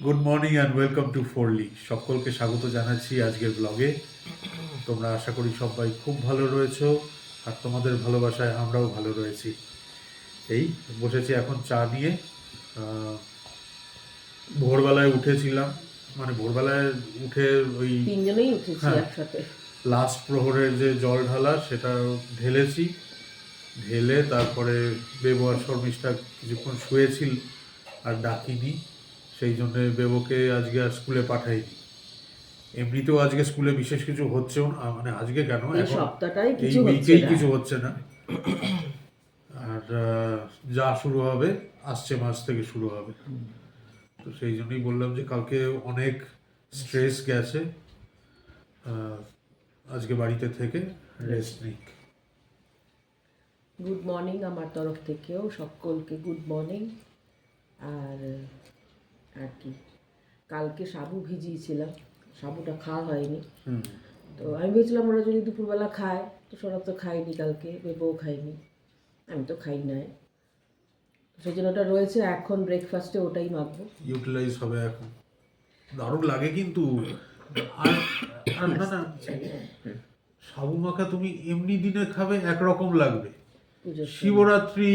Good morning and welcome to forly. সকলকে স্বাগত জানাচ্ছি আজকের ব্লগে। তোমরা আশা করি সবাই খুব ভালো রয়েছো, আর তোমাদের ভালোবাসায় আমরাও ভালো রয়েছি। এই বসেছি এখন চা নিয়ে। ভোরবেলায় উঠেছিলাম, মানে ভোরবেলায় উঠে ওই তিনজনেই উঠেছি হ্যাঁ একসাথে। লাস্ট প্রহরের যে জল ঢালা সেটা ঢেলেছি। ঢেলে তারপরে বেবো আর শর্মিষ্ঠা কিছুক্ষণ শুয়েছিল, আর ডাকিনি, সেই জন্যে বেবোকে আজকে আর স্কুলে পাঠাইনি। এমনিতেও আজকে স্কুলে বিশেষ কিছু হচ্ছেও না, মানে আজকে কেন, এই এখন সপ্তাহটাই এই কিছু হচ্ছে উইকেই না। কিছু হচ্ছে না। আর যা শুরু হবে আসছে মাস থেকে শুরু হবে। তো সেই জন্যই বললাম যে কালকে অনেক স্ট্রেস গেছে, আহ, আজকে বাড়িতে থেকে রেস্ট নিক। গুড মর্নিং আমার তরফ থেকেও সকলকে গুড মর্নিং। আর আর কি, কালকে সাবু ভিজিয়েছিলাম, সাবুটা খাওয়া হয়নি। তো আমি ভেবেছিলাম ওরা যদি দুপুরবেলা খায়, তো সৌরভ তো খায়নি কালকে, বেবও খায়নি, আমি তো খাই নাই, সেই জন্য ওটা রয়েছে। এখন ব্রেকফাস্টে ওটাই মাখবো। ইউটিলাইজ হবে এখন, দারুণ লাগে কিন্তু। আর আর না না, সাবু মাখা তুমি এমনি দিনে খাবে একরকম লাগবে, পুজোর সময় শিবরাত্রি,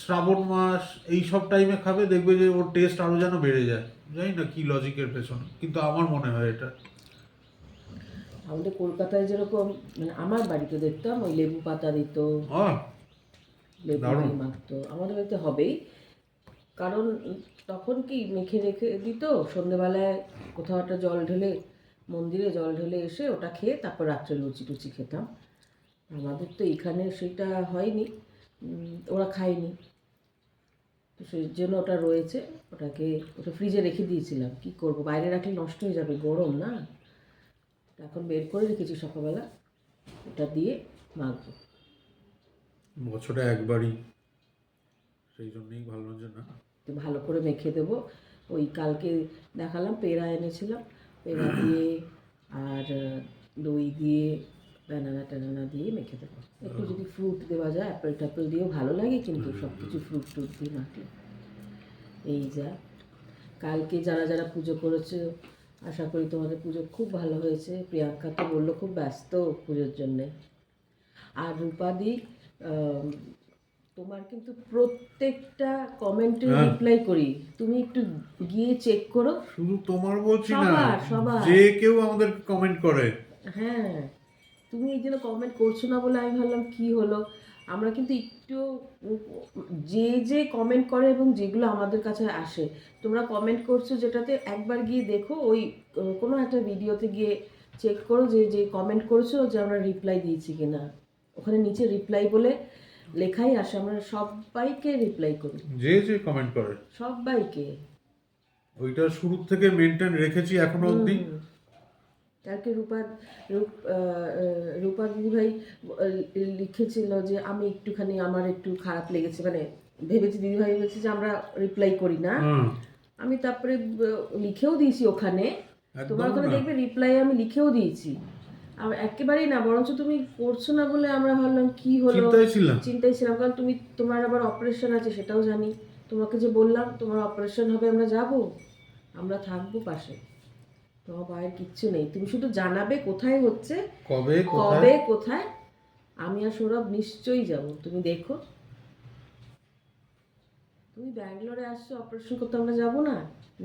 শ্রাবণ মাস এই সব টাইমে খাবে দেখবে যে ওর টেস্ট আরো যেন বেড়ে যায়। জানি না কি লজিকের পেছনে, কিন্তু আমার মনে হয় এটা। আমাদের কলকাতায় যেরকম, মানে আমার বাড়িতে দেখতাম ওই লেবু পাতা দিত, আহ লেবু দারুণ। দিয়ে মাখতো, আমাদের বাড়িতে হবেই। কারণ তখন কি মেখে রেখে দিত, সন্ধেবেলায় কোথাও একটা জল ঢেলে, মন্দিরে জল ঢেলে এসে ওটা খেয়ে তারপর রাত্রে লুচি টুচি খেতাম। আমাদের তো এখানে সেটা হয়নি, ওরা খায়নি, তো সেই জন্য ওটা রয়েছে। ওটা ফ্রিজে রেখে দিয়েছিলাম, কি করব, বাইরে রাখলে নষ্ট হয়ে যাবে, গরম না। এখন বের করে রেখেছি সকালবেলা, ওটা দিয়ে মাখবো। বছরে একবারই, সেই জন্যই ভাবলাম যে না। তো ভালো করে মেখে দেবো। ওই কালকে দেখালাম পেঁড়া এনেছিলাম, পেঁড়া দিয়ে আর দই দিয়ে ব্যানানা ট্যানানা দিয়ে মেখে দেবো। একটু যদি ফ্রুট দেওয়া যায়, অ্যাপেল ট্যাপেল দিয়েও ভালো লাগে, কিন্তু সব কিছু ফ্রুট ট্রুট দিয়ে মাখলে এই যা। কালকে যারা যারা পুজো করেছে, আশা করি তোমাদের পুজো খুব ভালো হয়েছে। প্রিয়াঙ্কা তো বললো খুব ব্যস্ত পুজোর জন্যে। আর রূপাদি, তোমার কিন্তু প্রত্যেকটা কমেন্টে হ্যাঁ, রিপ্লাই করি, তুমি একটু গিয়ে চেক করো। শুধু তোমার বলছি না, সবার সবার, যে কেউ আমাদের কমেন্ট করে। হ্যাঁ, তুমি এই জন্য কমেন্ট করছো না বলে আমি ভাবলাম কি হলো। আমরা কিন্তু একটু যে যে কমেন্ট করে এবং যেগুলো আমাদের কাছে আসে, তোমরা কমেন্ট করছো যেটাতে, একবার গিয়ে দেখো ওই কোনো একটা ভিডিওতে গিয়ে চেক করো যে যে কমেন্ট করেছো যে আমরা রিপ্লাই দিয়েছি কিনা। ওখানে নিচে রিপ্লাই বলে লেখাই আসে, আমরা সবাইকে রিপ্লাই করি, যে যে কমেন্ট করে, সবাইকে। ওইটা শুরু থেকে মেনটেন রেখেছি এখনো অবধি। কালকে রূপা দিদিভাই লিখেছিল যে আমি একটুখানি, আমার একটু খারাপ লেগেছে, মানে ভেবেছি দিদিভাই ভেবেছি যে আমরা রিপ্লাই করি না। হুম, আমি তারপরে লিখেও দিয়েছি ওখানে, তোমার একদম ওখানে না, দেখবে রিপ্লাই আমি লিখেও দিয়েছি। আর একেবারেই না, বরঞ্চ তুমি করছো না বলে আমরা ভাবলাম কি হলো, চিন্তায় ছিলাম। চিন্তায় ছিলাম। কারণ তোমার আবার অপারেশন আছে সেটাও জানি। তোমাকে যে বললাম তোমার অপারেশন হবে, আমরা যাব, আমরা থাকবো পাশে, তোমার ভয়ের কিচ্ছু নেই। তুমি শুধু জানাবে কোথায় হচ্ছে, কবে কোথায়। কবে কোথায়, আমি আর সৌরভ নিশ্চয়ই যাব। তুমি দেখো, তুমি ব্যাঙ্গালোরে আসছো অপারেশন করতে, আমরা যাব না?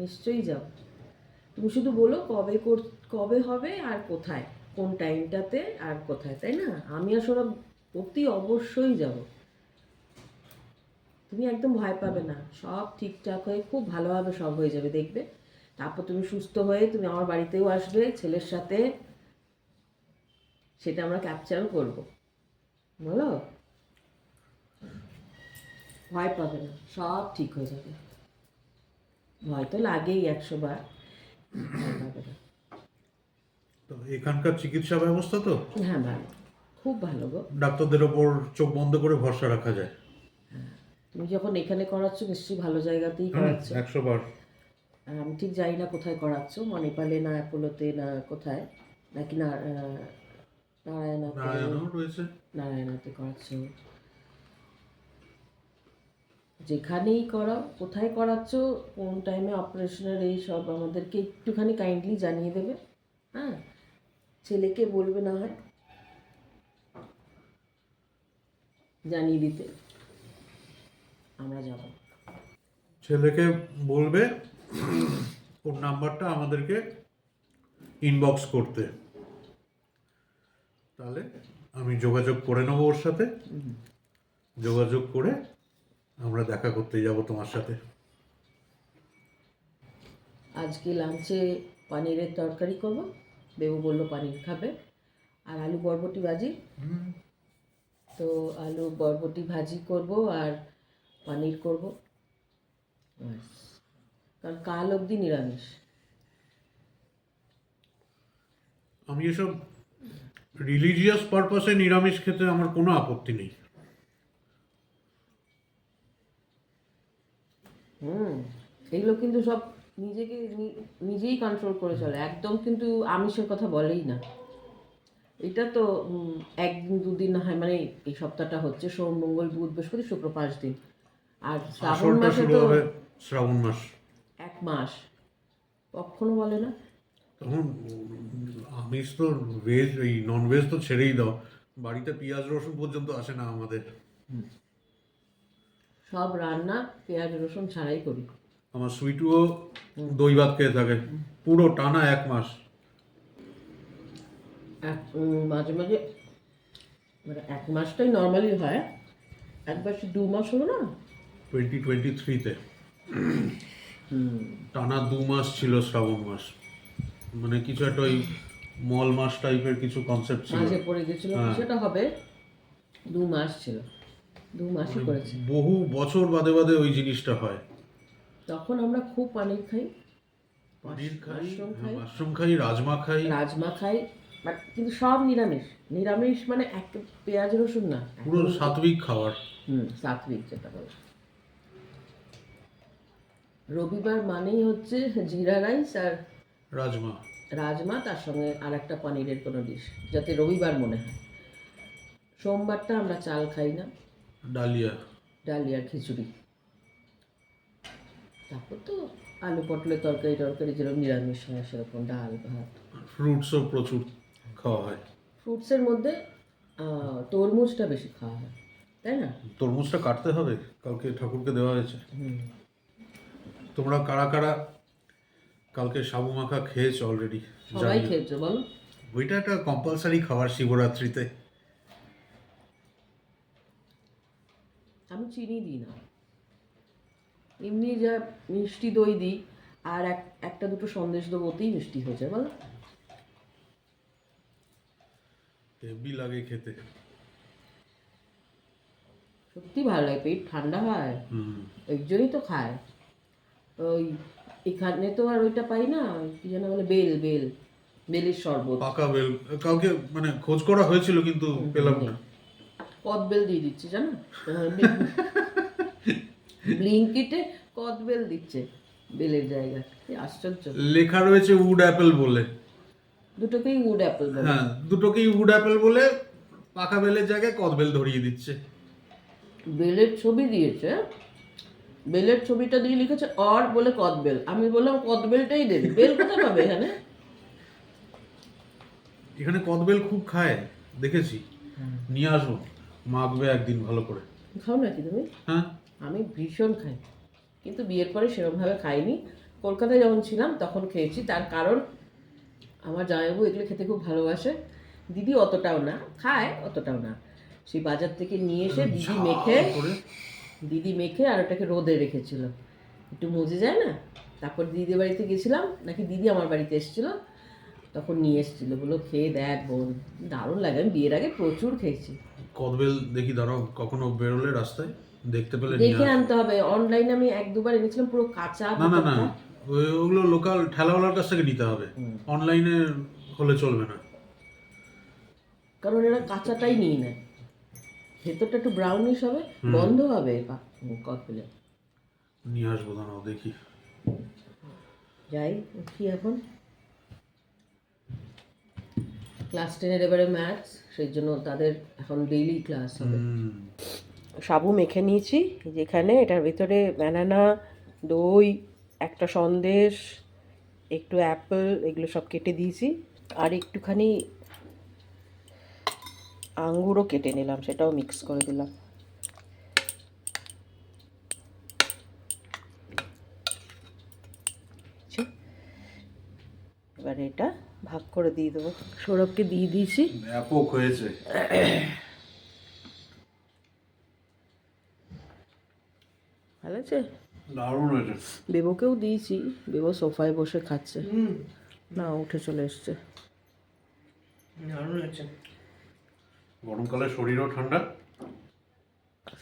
নিশ্চয়ই যাব। তুমি শুধু বলো কবে হবে আর কোথায়, কোন টাইমটাতে আর কোথায়, তাই না? আমি আর সৌরভ অতি অবশ্যই যাব। তুমি একদম ভয় পাবে না, সব ঠিকঠাক হয়ে খুব ভালোভাবে সব হয়ে যাবে, দেখবে। তারপর তুমি সুস্থ হয়ে তুমি আমার বাড়িতেও আসবে ছেলের সাথে, সেটা আমরা ক্যাপচারও করব, বলো। ভয় পাবে না, সব ঠিক হয়ে যাবে। ভয় তো লাগেই 100 বার, ভয় পাবে না। তো এখানকার চিকিৎসা ব্যবস্থা তো হ্যাঁ, ভালো, খুব ভালো গো। ডাক্তারদের ওপর চোখ বন্ধ করে ভরসা রাখা যায়। তুমি যখন এখানে করাচ্ছ নিশ্চয়ই ভালো জায়গাতেই করাচ্ছ। 100 বার। আর আমি ঠিক জানি না কোথায় করাচ্ছ, মণিপালে না অ্যাপোলোতে না কোথায়, নাকি না নারায়ণাতে, নারায়ণও রয়েছে। নারায়ণাতে করাচ্ছ। যেখানেই করাও, কোথায় করাচ্ছ, কোন টাইমে অপারেশনের এই সব আমাদেরকে একটুখানি কাইন্ডলি জানিয়ে দেবে। হ্যাঁ, ছেলেকে বলবে না হয় জানিয়ে দিতে, আমরা যাব। ছেলেকে বলবে ওর নাম্বারটা আমাদেরকে ইনবক্স করতে, তাহলে আমি যোগাযোগ করে নেবো ওর সাথে, যোগাযোগ করে আমরা দেখা করতে যাব তোমার সাথে। আজকে লাঞ্চে পানিরের তরকারি করব, দেবু বললো পানির খাবে, আর আলু বরবটি ভাজি। তো আলু বরবটি ভাজি করব আর পানির করব, ব্যাস। কারণ কাল অবধি নিরামিষ। আমি এসব রিলিজিয়াস পারপাসে নিরামিষ খেতে আমার কোনো আপত্তি নেই। এগুলো কিন্তু সব নিজেকে নিজেই কন্ট্রোল করে চলে, একদম কিন্তু আমিষের কথা বলেই না। এটা তো একদিন দুদিন না হয়, মানে এই সপ্তাহটা হচ্ছে সোম মঙ্গল বুধ বৃহস্পতি শুক্র 5 দিন, আর শ্রাবণ আসলটা মাসে শুরু তো হবে শ্রাবণ মাস, 1 মাস, কখনো বলে না। তখন আমিষ তো, ভেজ এই নন ভেজ তো ছেড়েই দাও, বাড়িতে পেঁয়াজ রসুন পর্যন্ত আসে না আমাদের। সব রান্না পেঁয়াজ রসুন ছাড়াই করি। আমার সুইটুও দই ভাত খেয়ে থাকে পুরো টানা 1 মাস। মাঝে মাঝে মানে 1 মাসটাই নর্মালি হয়, একবার 2 মাস হলো না। 2023-তে টানা 2 মাস ছিল শ্রাবণ মাস, মানে কিছু একটা ওই মল মাস টাইপের কিছু কনসেপ্ট ছিল। মাঝে পড়ে গেছিল, সেটা হবে 2 মাস ছিল, 2 মাসই করেছে। বহু বছর বাদে বাদে ওই জিনিসটা হয়। তখন আমরা খুব পানির খাই, পনির খাই, মাশরুম খাই, মাশরুম খাই, রাজমা খাই। রাজমা খাই, বাট কিন্তু সব নিরামিষ। নিরামিষ মানে এক পেঁয়াজ রসুন না, পুরো সাত্বিক খাবার। সাত্বিক যেটা বলে। রবিবার মানেই হচ্ছে জিরা রাইস আর রাজমা, রাজমা, তার সঙ্গে আর একটা পনিরের কোনো ডিশ, যাতে রবিবার মনে হয়। সোমবারটা আমরা চাল খাই না, ডালিয়া, ডালিয়ার খিচুড়ি। তারপর তো আলু পটলের তরকারি টরকারি যেরকম নিরামিষ হয় সেরকম ডাল ভাত। ফ্রুটসও প্রচুর খাওয়া হয়। ফ্রুটসের মধ্যে তরমুজটা বেশি খাওয়া হয়, তাই না? তরমুজটা কাটতে হবে, কালকে ঠাকুরকে দেওয়া হয়েছে। তোমরা কারা কারা কালকে সাবু মাখা খেয়েছো অলরেডি? সবাই খেয়েছো বলো? ওইটা একটা কম্পালসারি খাবার শিবরাত্রিতে। আমি চিনি দিই না, এমনি যা মিষ্টি দই দিই, আর একটা দুটো সন্দেশ দেবো, ওতেই মিষ্টি হয়ে যায় বলো। হেভি লাগে খেতে। সত্যি ভালো লাগে, পেট ঠান্ডা হয়, এই জন্যই তো খায়। ওই এখানে তো আর ওইটা পাই না, কি যেন বলে, বেলের শরবত। পাকা বেল কালকে মানে খোঁজ করা হয়েছিল কিন্তু পেলাম না। কদবেল দিয়ে দিচ্ছে জানো, ব্লিঙ্কিটে কদবেল দিচ্ছে বেলের জায়গায়, আশ্চর্য। লেখা রয়েছে উড অ্যাপেল বলে। দুটোকেই উড অ্যাপেল বলে। হ্যাঁ, দুটোকেই উড অ্যাপেল বলে পাকা বেলের জায়গায় কদবেল ধরিয়ে দিচ্ছে। বেলের ছবি দিয়েছে, বেলের ছবিটা দিয়ে লিখেছে অর বলে কদবেল। আমি বললাম কদবেলটাই দেবে, বেল কোথায় পাবে এখানে? এখানে কদবেল খুব খায়, দেখেছি। নিয়ে আসবো, মাখবে একদিন ভালো করে। খাও নাকি তুমি? হ্যাঁ, আমি ভীষণ খাই, কিন্তু বিয়ের পরে সেরকমভাবে খাইনি। কলকাতায় যখন ছিলাম তখন খেয়েছি, তার কারণ আমার জামাইবাবু এগুলো খেতে খুব ভালোবাসে, দিদি অতটাও না খায়, অতটাও না। সেই বাজার থেকে নিয়ে এসে দিদি মেখে আর ওটাকে রোদে রেখেছিল, একটু মজে যায় না। তারপর দিদির বাড়িতে গেছিলাম, নাকি দিদি আমার বাড়িতে এসেছিলো, তখন নিয়ে এসেছিলো, বলো খেয়ে দেখ বোন, দারুণ লাগে। আমি বিয়ের আগে প্রচুর খেয়েছি। কদবেল দেখি, দাঁড়াও কখনো বেরোলে রাস্তায় দেখতে পেলে নিয়ে দেখে আসবো। আনতে হবে, অনলাইনে আমি 1-2 বার এনেছিলাম পুরো কাঁচা। না না না, ওগুলো লোকাল ঠেলাওয়ালার কাছ থেকে নিতে হবে, অনলাইনে হলে চলবে না। কারণ এরা কাঁচাটাই নিয়ে নেয়, ভেতরটা একটু ব্রাউনিশ হবে, গন্ধ হবে কদবেলে। নিয়ে আসবো, দাঁড়াও দেখি। যাই উঠি এখন, ক্লাস 10-এর এবারে ম্যাথস, সেই জন্য তাদের এখন ডেইলি ক্লাস হবে। সাবু মেখে নিয়েছি যেখানে এটার ভিতরে ব্যানানা, দই, একটা সন্দেশ, একটু অ্যাপেল, এগুলো সব কেটে দিয়েছি। আর একটুখানি আঙ্গুরও কেটে নিলাম, সেটাও মিক্স করে দিলাম। এবার এটা ভাগ করে দিয়ে দেবো। সৌরভকে দিয়ে দিয়েছি। ব্যাপক হয়েছে। ভালো আছে, দারুণ হয়েছে। বেবোকেও দিয়েছি, বেবো সোফায় বসে খাচ্ছে। না, উঠে চলে এসছে। দারুণ হয়েছে। গরমকালে শরীরও ঠান্ডা,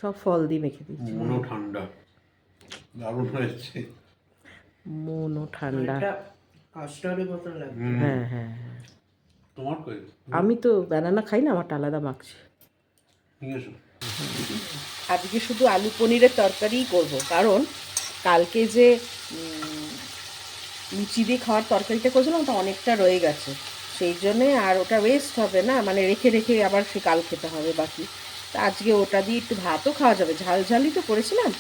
সব ফল দিয়ে মেখে দিচ্ছি। মনও ঠান্ডা। দারুণ হয়েছে। মনও ঠান্ডা। এটা কাস্টার্ডের মতন লাগে। হ্যাঁ হ্যাঁ হ্যাঁ। তোমার কই? আমি তো ব্যানানা খাই না, আমারটা আলাদা মাখছি। নিয়ে এসো। আজকে শুধু আলু পনিরের তরকারিই করব, কারণ কালকে যে লুচি দিয়ে খাওয়ার তরকারিটা করেছিলাম ওটা অনেকটা রয়ে গেছে, সেই জন্যে আর ওটা ওয়েস্ট হবে না, মানে রেখে রেখে আবার সে কাল খেতে হবে বাকি। তা আজকে ওটা দিয়ে একটু ভাতও খাওয়া যাবে, ঝাল ঝালই তো করেছিলাম,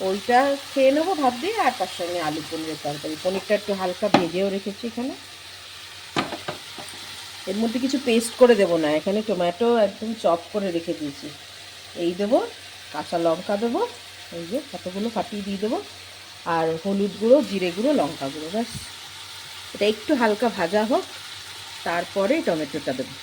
ওইটা খেয়ে নেবো ভাত দিয়ে। আর তার সঙ্গে আলু পনিরের তরকারি, পনিরটা একটু হালকা ভেজেও রেখেছি এখানে। এর মধ্যে কিছু পেস্ট করে দেবো না, এখানে টমেটো একদম চপ করে রেখে দিয়েছি। এই দেবো, কাঁচা লঙ্কা দেবো, এই যে কতগুলো ফাটিয়ে দিয়ে দেবো, আর হলুদ গুঁড়ো, জিরে গুঁড়ো, লঙ্কা গুঁড়ো, ব্যাস। এটা একটু হালকা ভাজা হোক, তারপরে টমেটোটা দেবো।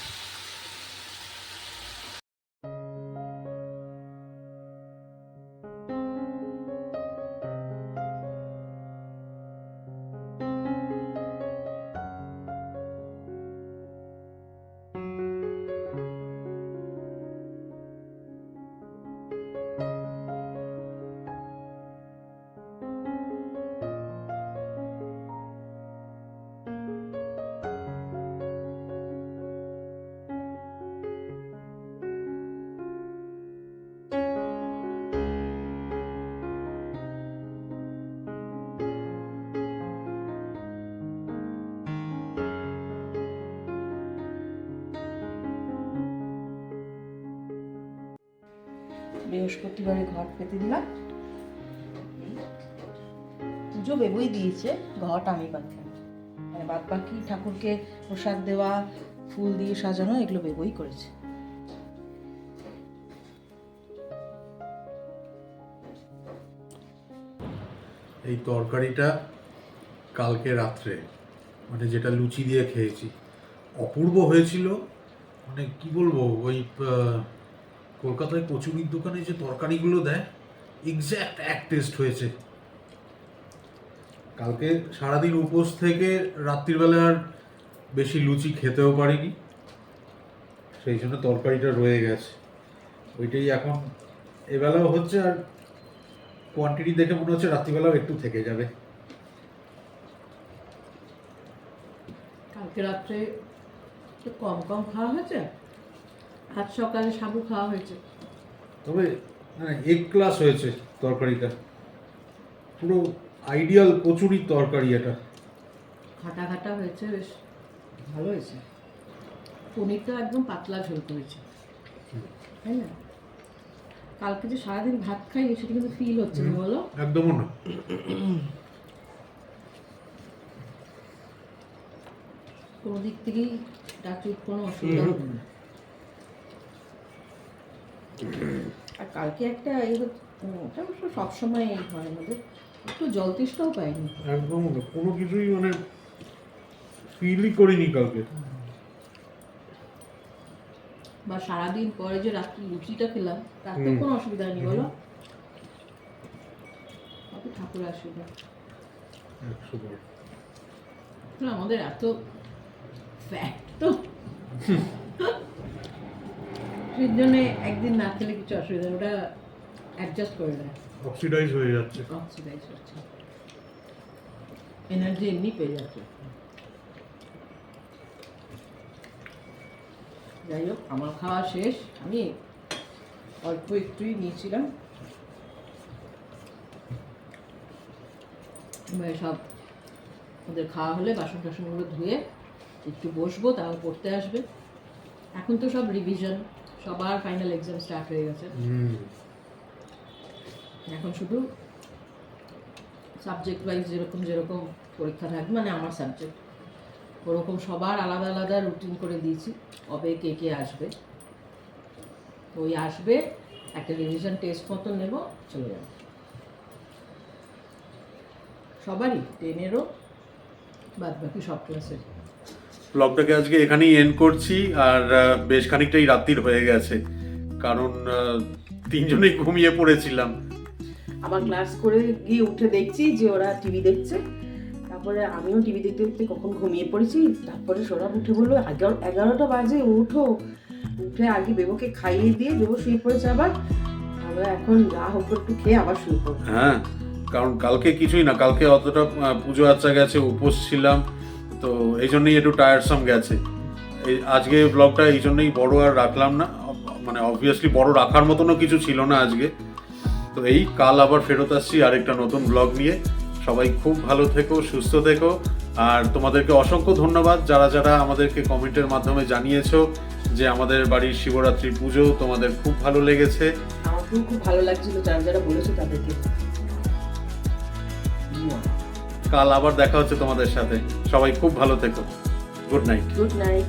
বৃহস্পতিবারে ঘট পেতে দিলাম, পুজো বেবই দিয়েছে, ঘট আমি বাঁধলাম। মানে বাদ বাকি ঠাকুরকে প্রসাদ দেওয়া, ফুল দিয়ে সাজানো, এগুলো বেবই করেছে। এই তরকারিটা কালকে রাত্রে, মানে যেটা লুচি দিয়ে খেয়েছি, অপূর্ব হয়েছিল। মানে কি বলবো, ওই কলকাতায় কচুরির দোকানে যে তরকারিগুলো দেয়, এক্স্যাক্ট এক টেস্ট হয়েছে। কালকে সারাদিন উপোস থেকে রাত্রিবেলা আর বেশি লুচি খেতেও পারিনি, সেই জন্য তরকারিটা রয়ে গেছে। ওইটাই এখন এবেলাও হচ্ছে, আর কোয়ান্টিটি দেখে মনে হচ্ছে রাত্রিবেলাও একটু থেকে যাবে। কালকে রাত্রে একটু কম কম খাওয়া হয়েছে, আজ সকালে সাবু খাওয়া হয়েছে। তবে এক ক্লাস হয়েছে তরকারিটা, পুরো আইডিয়াল কচুরির তরকারি এটা। খাটা খাটা হয়েছে, বেশ ভালো হয়েছে। পনিরটা একদম পাতলা ঝোল করেছে, তাই না? কালকে যে সারাদিন ভাত খাইনি সেটা কিন্তু ফিল হচ্ছে না, বলো? একদমও না। কোনো দিক থেকেই ডাক্তার কোনো অসুবিধা হবে না। আর কালকে একটা এই ওটা অবশ্য সবসময় এই হয় আমাদের, একটু জল তেষ্টাও পাইনি। একদমও না, কোনো কিছুই মানে ফিলই করিনি কালকে। বা সারাদিন পরে যে রাত্রি লুচিটা খেলাম, তাতে কোনো অসুবিধা নেই, বলো? অত ঠাকুরের আশীর্বাদ। 100 না, আমাদের এত ফ্যাট তো সেই জন্যে একদিন না খেলে কিছু অসুবিধা নেই, ওটা অ্যাডজাস্ট করে দেয়, অক্সিডাইজ হয়ে যাচ্ছে। অক্সিডাইজ হচ্ছে, এনার্জি এমনি পেয়ে যাচ্ছে। যাই হোক, আমার খাওয়া শেষ, আমি অল্প একটুই নিয়েছিলাম। এবার সব ওদের খাওয়া হলে বাসন টাসনগুলো ধুয়ে একটু বসবো, তাও পড়তে আসবে। এখন তো সব রিভিশন, সবার ফাইনাল এক্সাম স্টার্ট হয়ে গেছে। এখন শুধু সাবজেক্ট ওয়াইজ যেরকম যেরকম পরীক্ষা থাকবে, মানে আমার সাবজেক্ট ওরকম সবার আলাদা আলাদা রুটিন করে দিয়েছি, কবে কে কে আসবে। তো ওই আসবে, একটা রিভিশন টেস্ট মতো নেব, চলে যাবে সবারই, 10-এরও বাদ বাকি সব ক্লাসের। ব্লগটাকে আজকে এখানেই এন্ড করছি। আর বেশ খানিকটাই রাত্রির হয়ে গেছে, কারণ তিনজনেই ঘুমিয়ে পড়েছিলাম। আবার ক্লাস করে গিয়ে উঠে দেখছি যে ওরা টিভি দেখছে, তারপরে আমিও টিভি দেখতে দেখতে কখন ঘুমিয়ে পড়েছি। তারপরে সৌরভ উঠে বললো 11টা বাজে, উঠো। উঠে আগে বেবুকে খাইয়ে দিয়ে বেবু শুয়ে পড়েছে। আবার আমরা এখন যা হোক একটু খেয়ে আবার শুয়ে পড়বো। হ্যাঁ, কারণ কালকে কিছুই না, কালকে অতটা পুজো আচ্চা গেছে, উপোস ছিলাম, তো এই জন্যই একটু টায়ারসাম গেছে। এই আজকে ব্লগটা এই জন্যই বড় আর রাখলাম না, মানে অবভিয়াসলি বড় রাখার মতনও কিছু ছিল না আজকে। তো এই কাল আবার ফেরত আসছি আরেকটা নতুন ব্লগ নিয়ে। সবাই খুব ভালো থেকো, সুস্থ থেকো। আর তোমাদেরকে অসংখ্য ধন্যবাদ যারা যারা আমাদেরকে কমেন্টের মাধ্যমে জানিয়েছো যে আমাদের বাড়ির শিবরাত্রি পুজো তোমাদের খুব ভালো লেগেছে। আমাকেও খুব ভালো লাগছিল যারা যারা বলেছো তাদেরকে। কাল আবার দেখা হচ্ছে তোমাদের সাথে। সবাই খুব ভালো থেকো। Good night. Good night.